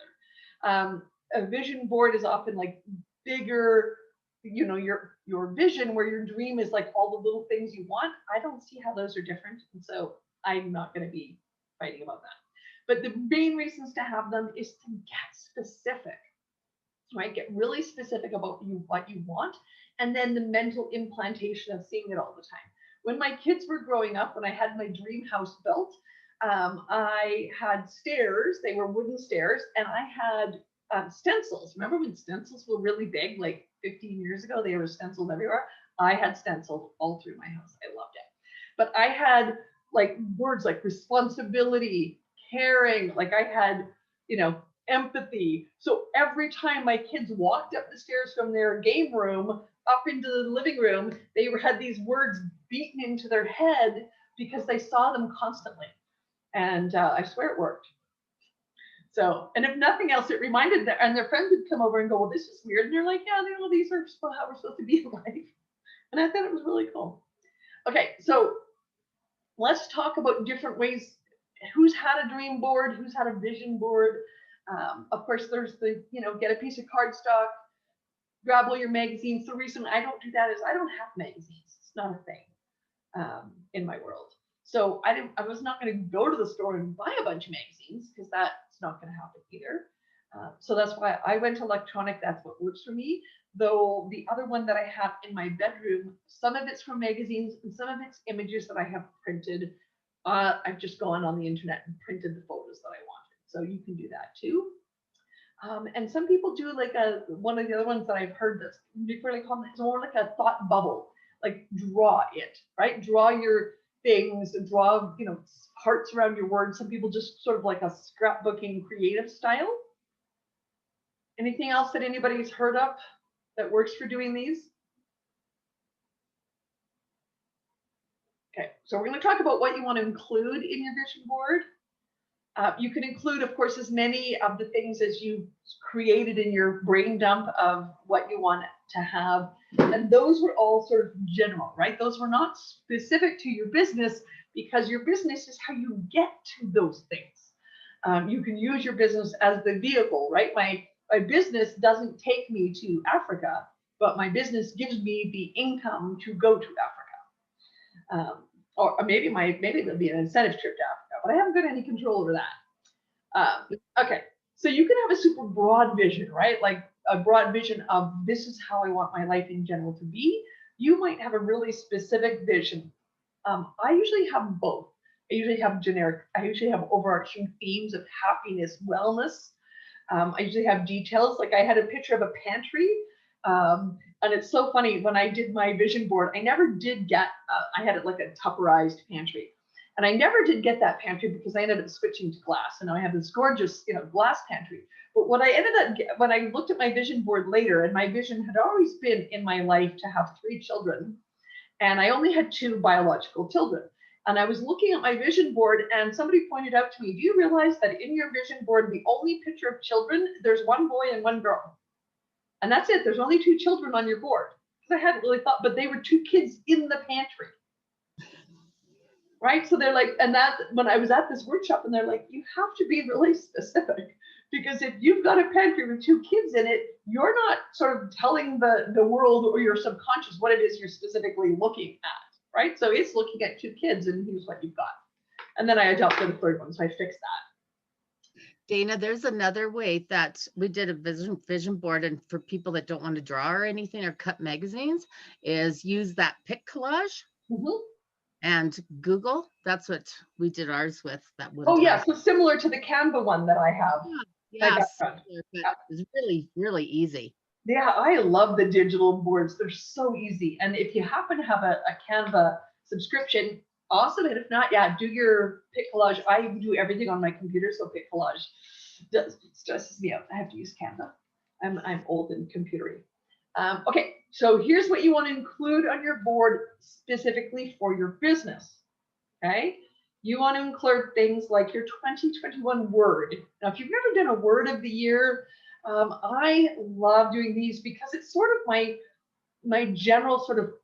A vision board is often like bigger, you know, your vision, where your dream is like all the little things you want. I don't see how those are different, and so I'm not going to be fighting about that. But the main reasons to have them is to get specific, right? Get really specific about what you want, and then the mental implantation of seeing it all the time. When my kids were growing up, when I had my dream house built, I had stairs. They were wooden stairs, and I had stencils. Remember when stencils were really big, like 15 years ago? They were stenciled everywhere. I had stencils all through my house. I loved it. But I had like words like responsibility, caring, like I had, you know, empathy. So every time my kids walked up the stairs from their game room up into the living room, they had these words beaten into their head because they saw them constantly. And I swear it worked. So, and if nothing else, it reminded them, and their friends would come over and go, well, this is weird. And they're like, yeah, you know, these are how we're supposed to be in life. And I thought it was really cool. Okay, so let's talk about different ways. Who's had a dream board? Who's had a vision board? Of course, there's the, you know, get a piece of cardstock, grab all your magazines. The reason I don't do that is I don't have magazines. It's not a thing in my world. So I was not going to go to the store and buy a bunch of magazines, because that's not going to happen either. So that's why I went electronic. That's what works for me. Though the other one that I have in my bedroom, some of it's from magazines and some of it's images that I have printed. I've just gone on the internet and printed the photos that I wanted. So you can do that too. And some people do like one of the other ones that I've heard that's really common. It's more like a thought bubble, like draw it, right? Draw your things, draw, you know, hearts around your words. Some people just sort of like a scrapbooking creative style. Anything else that anybody's heard of that works for doing these? Okay, so we're going to talk about what you want to include in your vision board. You can include, of course, as many of the things as you created in your brain dump of what you want to have. And those were all sort of general, right? Those were not specific to your business, because your business is how you get to those things. You can use your business as the vehicle, right? My business doesn't take me to Africa, but my business gives me the income to go to Africa. Or maybe there'll be an incentive trip to Africa, but I haven't got any control over that. Okay, so you can have a super broad vision, right? Like a broad vision of this is how I want my life in general to be. You might have a really specific vision. I usually have both. I usually have overarching themes of happiness, wellness. I usually have details. Like I had a picture of a pantry. And it's so funny, when I did my vision board, I never did get, I had it like a Tupperized pantry. And I never did get that pantry because I ended up switching to glass. And now I have this gorgeous, you know, glass pantry. But what I ended up, when I looked at my vision board later, and my vision had always been in my life to have 3 children. And I only had 2 biological children. And I was looking at my vision board, and somebody pointed out to me, do you realize that in your vision board, the only picture of children, there's 1 boy and 1 girl. And that's it. There's only 2 children on your board. Because I hadn't really thought, but they were 2 kids in the pantry. Right? So they're like, and that, when I was at this workshop, and they're like, you have to be really specific, because if you've got a pantry with 2 kids in it, you're not sort of telling the world or your subconscious what it is you're specifically looking at, right? So it's looking at 2 kids, and here's what you've got. And then I adopted a 3rd one, so I fixed that. Dana, there's another way that we did a vision board, and for people that don't want to draw or anything or cut magazines, is use that pic collage. Mm-hmm. And Google. That's what we did ours with. That would. Oh yeah, so similar to the Canva one that I have. Yeah, it's really, really easy. Yeah, I love the digital boards. They're so easy. And if you happen to have a Canva subscription, awesome. And if not, yeah, do your pic collage. I do everything on my computer, so pic collage stresses me out. I have to use Canva. I'm old and computery. Okay, so here's what you want to include on your board specifically for your business. Okay, you want to include things like your 2021 word. Now, if you've never done a word of the year, I love doing these because it's sort of my general sort of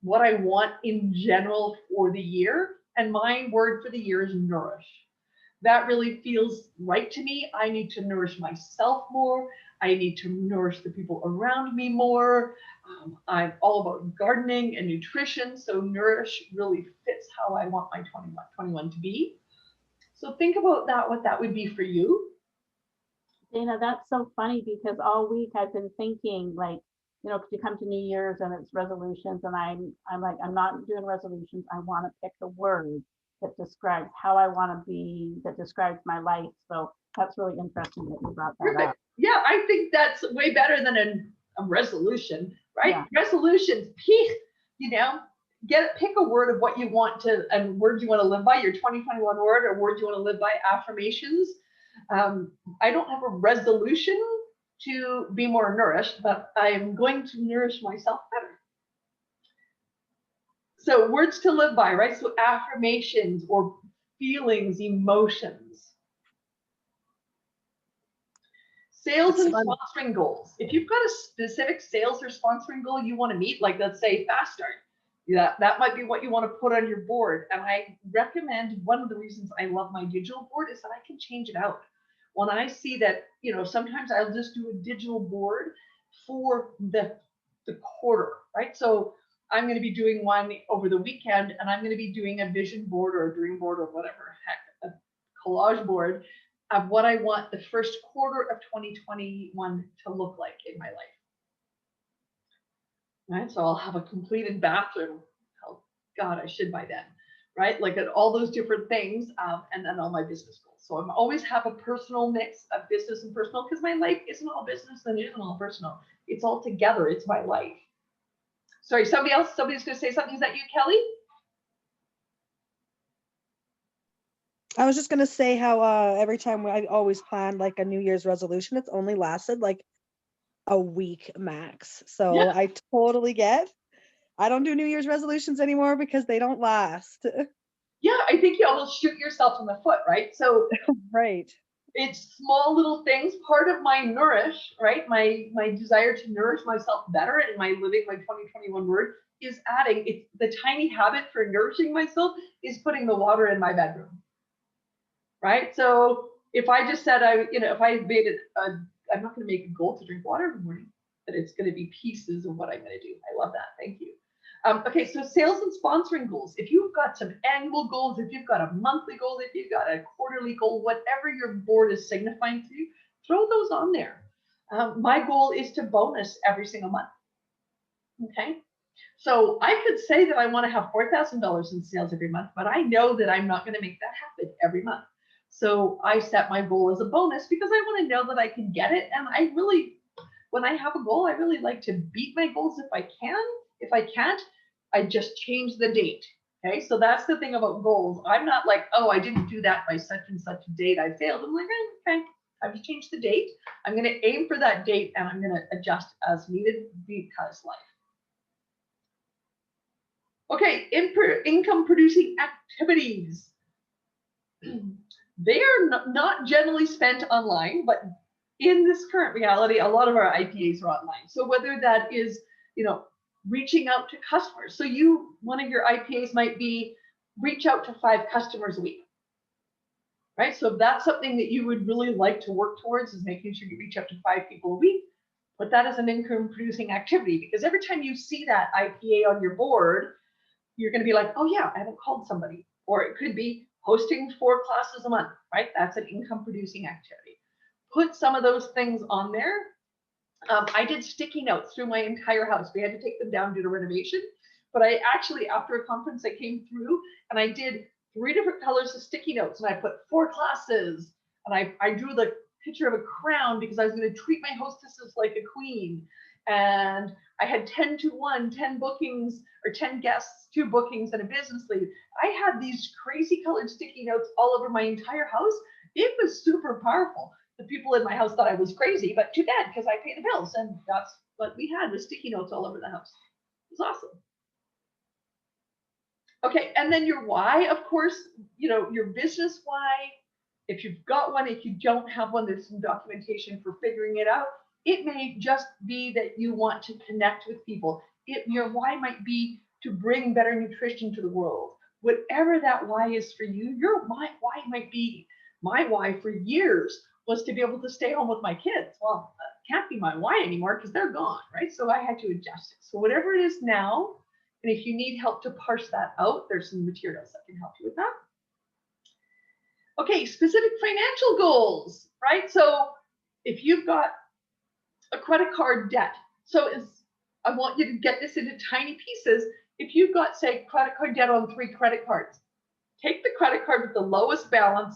what I want in general for the year. And my word for the year is nourish. That really feels right to me. I need to nourish myself more. I need to nourish the people around me more. I'm all about gardening and nutrition. So nourish really fits how I want my 2021 to be. So think about that, what that would be for you. Dana, that's so funny because all week I've been thinking like, you know, 'cause you come to New Year's and it's resolutions and I'm like, I'm not doing resolutions. I want to pick a word that describes how I want to be, that describes my life. So that's really interesting that you brought that Perfect. up. Yeah, I think that's way better than a resolution, right? Yeah. Resolutions, you know, pick a word of what you want to, and word you want to live by, your 2021 word or word you want to live by, affirmations. I don't have a resolution to be more nourished, but I'm going to nourish myself better. So words to live by, right? So affirmations or feelings, emotions. Sales and sponsoring goals. If you've got a specific sales or sponsoring goal you want to meet, like let's say fast start, that might be what you want to put on your board. And I recommend, one of the reasons I love my digital board is that I can change it out. When I see that, you know, sometimes I'll just do a digital board for the quarter, right? So I'm going to be doing one over the weekend, and I'm going to be doing a vision board or a dream board or whatever, heck, a collage board of what I want the first quarter of 2021 to look like in my life. Right, so I'll have a completed bathroom. Oh God, I should by then, right? Like at all those different things, and then all my business goals. So I'm always have a personal mix of business and personal, because my life isn't all business and it isn't all personal. It's all together. It's my life. Sorry, somebody's going to say something. Is that you, Kelly? I was just gonna say how every time I always plan like a New Year's resolution, it's only lasted like a week max. So Yeah. I totally get. I don't do New Year's resolutions anymore because they don't last. Yeah, I think you almost shoot yourself in the foot, right? So Right. it's small little things. Part of my nourish, right? My desire to nourish myself better and my living my 2021 word is adding. It's the tiny habit for nourishing myself is putting the water in my bedroom. Right? So if I just said if I made it I'm not going to make a goal to drink water every morning, but it's going to be pieces of what I'm going to do. I love that. Thank you. Okay, so sales and sponsoring goals. If you've got some annual goals, if you've got a monthly goal, if you've got a quarterly goal, whatever your board is signifying to you, throw those on there. My goal is to bonus every single month. Okay, so I could say that I want to have $4,000 in sales every month, but I know that I'm not going to make that happen every month. So I set my goal as a bonus because I want to know that I can get it. And I really, when I have a goal, I really like to beat my goals if I can. If I can't, I just change the date. Okay, so that's the thing about goals. I'm not like, oh, I didn't do that by such and such a date, I failed. I'm like, okay, I've just changed the date. I'm going to aim for that date and I'm going to adjust as needed because life. Okay, income producing activities. They are not generally spent online, but in this current reality, a lot of our IPAs are online. So whether that is, reaching out to customers. So one of your IPAs might be reach out to 5 customers a week, right? So if that's something that you would really like to work towards, is making sure you reach out to 5 people a week, but that is an income producing activity, because every time you see that IPA on your board, you're going to be like, oh yeah, I haven't called somebody. Or it could be hosting 4 classes a month, right? That's an income producing activity. Put some of those things on there. I did sticky notes through my entire house. We had to take them down due to renovation. But I actually, after a conference, I came through and I did 3 different colors of sticky notes. And I put 4 classes. And I drew the picture of a crown because I was going to treat my hostesses like a queen. And I had 10 to 1, 10 bookings or 10 guests, 2 bookings and a business lead. I had these crazy colored sticky notes all over my entire house. It was super powerful. The people in my house thought I was crazy, but too bad because I pay the bills. And that's what we had, was sticky notes all over the house. It was awesome. Okay, and then your why, of course, your business why. If you've got one, if you don't have one, there's some documentation for figuring it out. It may just be that you want to connect with people. Your why might be to bring better nutrition to the world. Whatever that why is for you, my why might be, my why for years was to be able to stay home with my kids. Well, can't be my why anymore because they're gone, right? So I had to adjust it. So whatever it is now, and if you need help to parse that out, there's some materials that can help you with that. Okay, specific financial goals, right? So if you've got a credit card debt, I want you to get this into tiny pieces. If you've got, say, credit card debt on 3 credit cards, take the credit card with the lowest balance,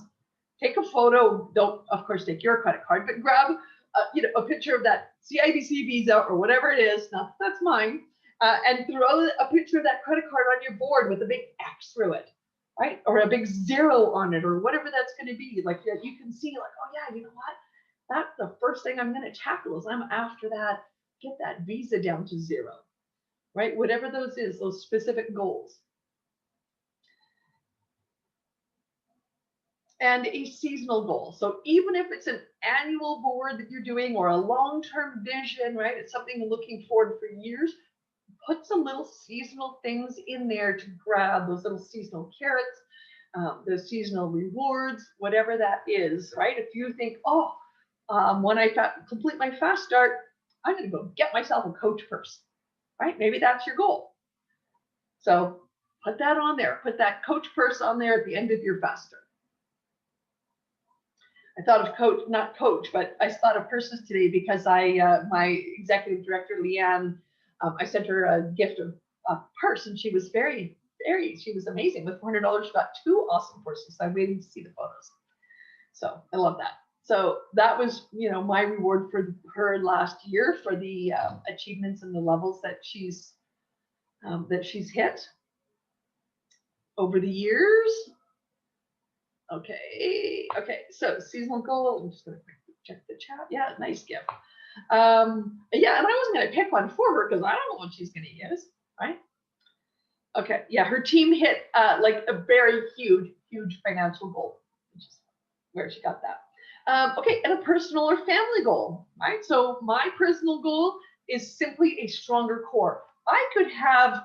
take a photo, don't of course take your credit card, but grab a picture of that CIBC Visa or whatever it is, now that's mine, and throw a picture of that credit card on your board with a big X through it, right? Or a big 0 on it, or whatever that's going to be. Like you can see, like, oh yeah, you know what? That's the first thing I'm going to tackle is I'm after that, get that Visa down to 0, right? Whatever those is, those specific goals. And a seasonal goal. So even if it's an annual board that you're doing or a long-term vision, right? It's something you're looking forward for years. Put some little seasonal things in there to grab those little seasonal carrots, those seasonal rewards, whatever that is, right? If you think, oh, when I complete my fast start, I'm going to go get myself a Coach purse, right? Maybe that's your goal. So put that on there. Put that Coach purse on there at the end of your fast start. I thought of Coach, not Coach, but I thought of purses today because my executive director, Leanne, I sent her a gift of a purse, and she was she was amazing. With $400, she got 2 awesome purses. I'm waiting to see the photos. So I love that. So that was, my reward for her last year for the achievements and the levels that she's hit over the years. Okay, so seasonal goal, I'm just gonna quickly check the chat. Yeah, nice gift. Yeah, and I wasn't gonna pick one for her because I don't know what she's gonna use, right? Okay, yeah, her team hit like a very huge financial goal, which is where she got that. Okay, and a personal or family goal, right? So my personal goal is simply a stronger core. I could have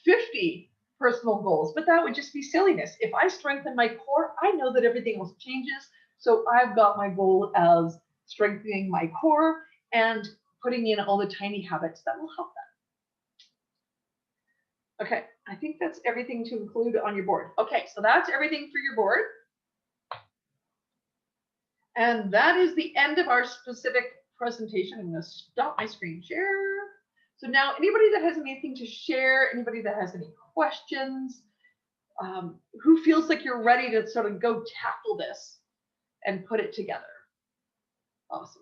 50 personal goals, but that would just be silliness. If I strengthen my core, I know that everything else changes. So I've got my goal as strengthening my core and putting in all the tiny habits that will help that. Okay, I think that's everything to include on your board. Okay, so that's everything for your board. And that is the end of our specific presentation. I'm going to stop my screen share. So now anybody that has anything to share, anybody that has any questions, who feels like you're ready to sort of go tackle this and put it together? Awesome.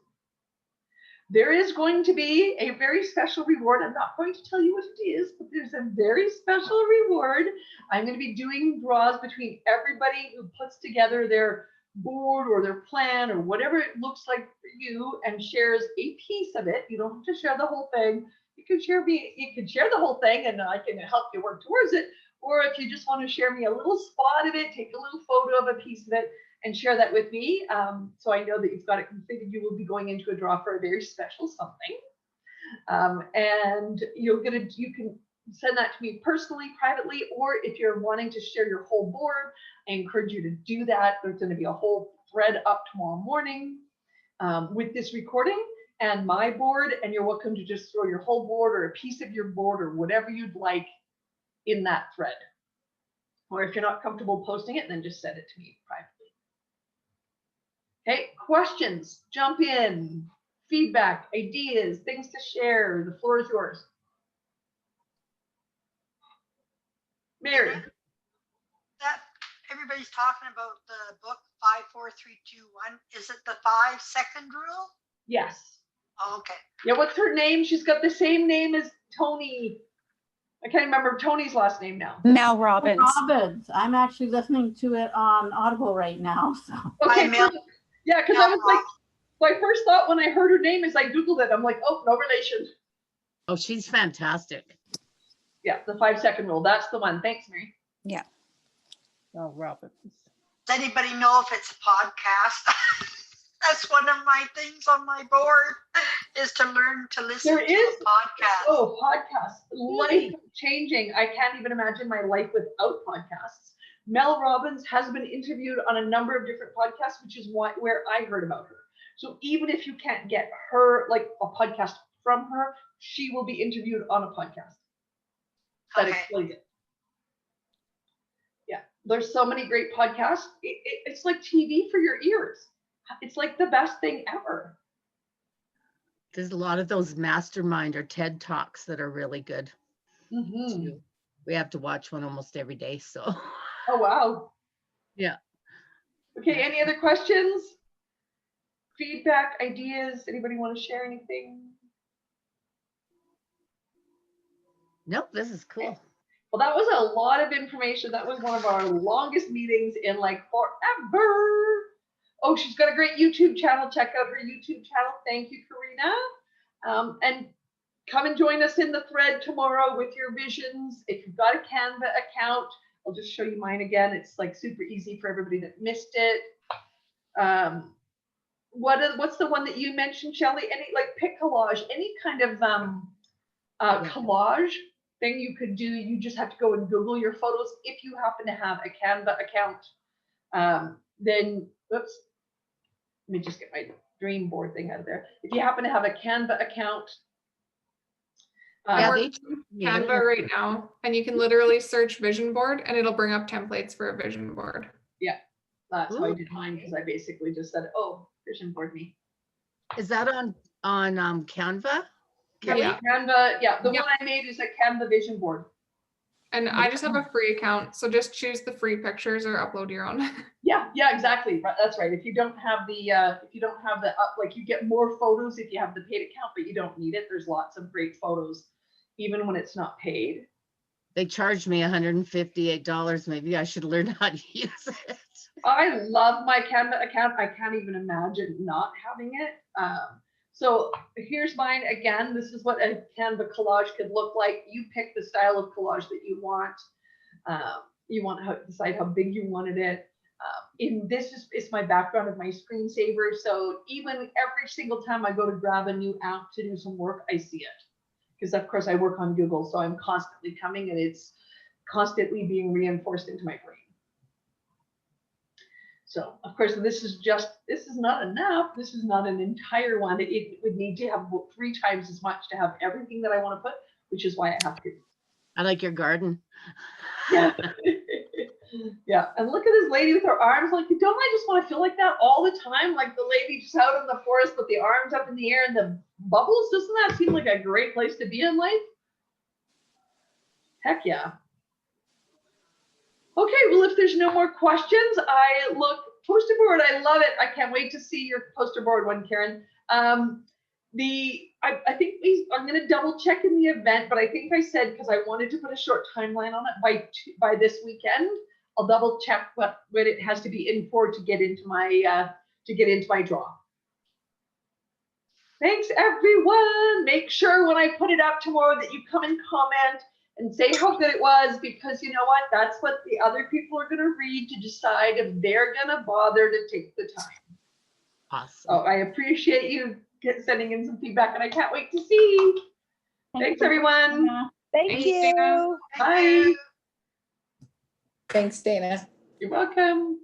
There is going to be a very special reward. I'm not going to tell you what it is, but there's a very special reward. I'm going to be doing draws between everybody who puts together their board or their plan or whatever it looks like for you and shares a piece of it. You don't have to share the whole thing. You can share the whole thing and I can help you work towards it. Or if you just want to share me a little spot of it, take a little photo of a piece of it and share that with me. So I know that you've got it completed. You will be going into a draw for a very special something. And you can send that to me personally, privately, or if you're wanting to share your whole board, I encourage you to do that. There's going to be a whole thread up tomorrow morning with this recording and my board, and you're welcome to just throw your whole board or a piece of your board or whatever you'd like in that thread. Or if you're not comfortable posting it, then just send it to me privately. Okay, questions, jump in, feedback, ideas, things to share. The floor is yours. Mary. That everybody's talking about the book 54321. Is it the 5-second rule? Yes. Oh, okay. Yeah, what's her name? She's got the same name as Tony. I can't remember Tony's last name now. Mel Robbins. Robbins. I'm actually listening to it on Audible right now. So. Okay, Mel. yeah, because I was like, my first thought when I heard her name is I Googled it. I'm like, oh, no relation. Oh, she's fantastic. Yeah, the 5-second rule. That's the one. Thanks, Mary. Yeah. Oh, Robbins. Does anybody know if it's a podcast? That's one of my things on my board. is to learn to listen There to is. a podcast. Oh, podcasts, life changing. I can't even imagine my life without podcasts. Mel Robbins has been interviewed on a number of different podcasts, which is where I heard about her. So even if you can't get her, like a podcast from her, she will be interviewed on a podcast that Okay. explains it. Yeah, there's so many great podcasts. It's like TV for your ears. It's like the best thing ever. There's a lot of those mastermind or TED Talks that are really good Mhm. too. We have to watch one almost every day. So Oh, wow. yeah. Okay, any other questions? Feedback, ideas? Anybody want to share anything? Nope, this is cool. Well, that was a lot of information. That was one of our longest meetings in like forever. Oh, she's got a great YouTube channel. Check out her YouTube channel. Thank you, Karina. And come and join us in the thread tomorrow with your visions. If you've got a Canva account, I'll just show you mine again. It's like super easy for everybody that missed it. What's the one that you mentioned, Shelley? Any like pic collage, any kind of collage thing you could do. You just have to go and Google your photos. If you happen to have a Canva account, then oops, let me just get my dream board thing out of there. If you happen to have a Canva account, Yeah, Or they Canva right now, and you can literally search vision board and it'll bring up templates for a vision board. that's how I Ooh. did mine, because I basically just said, oh, vision board me. Is that on Canva? Yeah. Canva, yeah, the Yeah. one I made is a Canva vision board. And I just have a free account, so just choose the free pictures or upload your own. Yeah, exactly. Right, that's right. If you don't have the like, you get more photos if you have the paid account, but you don't need it. There's lots of great photos, even when it's not paid. They charged me $158. Maybe I should learn how to use it. I love my Canva account. I can't even imagine not having it. So here's mine again. This is what a Canva collage could look like. You pick the style of collage that you want. You want to decide how big you wanted it. This is my background of my screensaver. So even every single time I go to grab a new app to do some work, I see it. Because of course I work on Google, so I'm constantly coming and it's constantly being reinforced into my brain. So of course, this is not enough. This is not an entire one. It would need to have about 3 times as much to have everything that I want to put, which is why I have to. I like your garden. Yeah. Yeah. And look at this lady with her arms. Like, don't I just want to feel like that all the time? Like the lady just out in the forest with the arms up in the air and the bubbles. Doesn't that seem like a great place to be in life? Heck yeah. Okay, well, if there's no more questions, I look poster board. I love it. I can't wait to see your poster board one, Karen. I think I'm going to double check in the event, but I think I said, because I wanted to put a short timeline on it by this weekend, I'll double check what it has to be in for to get into my draw. Thanks, everyone. Make sure when I put it up tomorrow that you come and comment and say how good it was, because you know what? That's what the other people are going to read to decide if they're going to bother to take the time. Awesome. Oh, I appreciate you sending in some feedback, and I can't wait to see. Thanks, everyone. Thank Thanks, you. Dana. Bye. Thanks, Dana. You're welcome.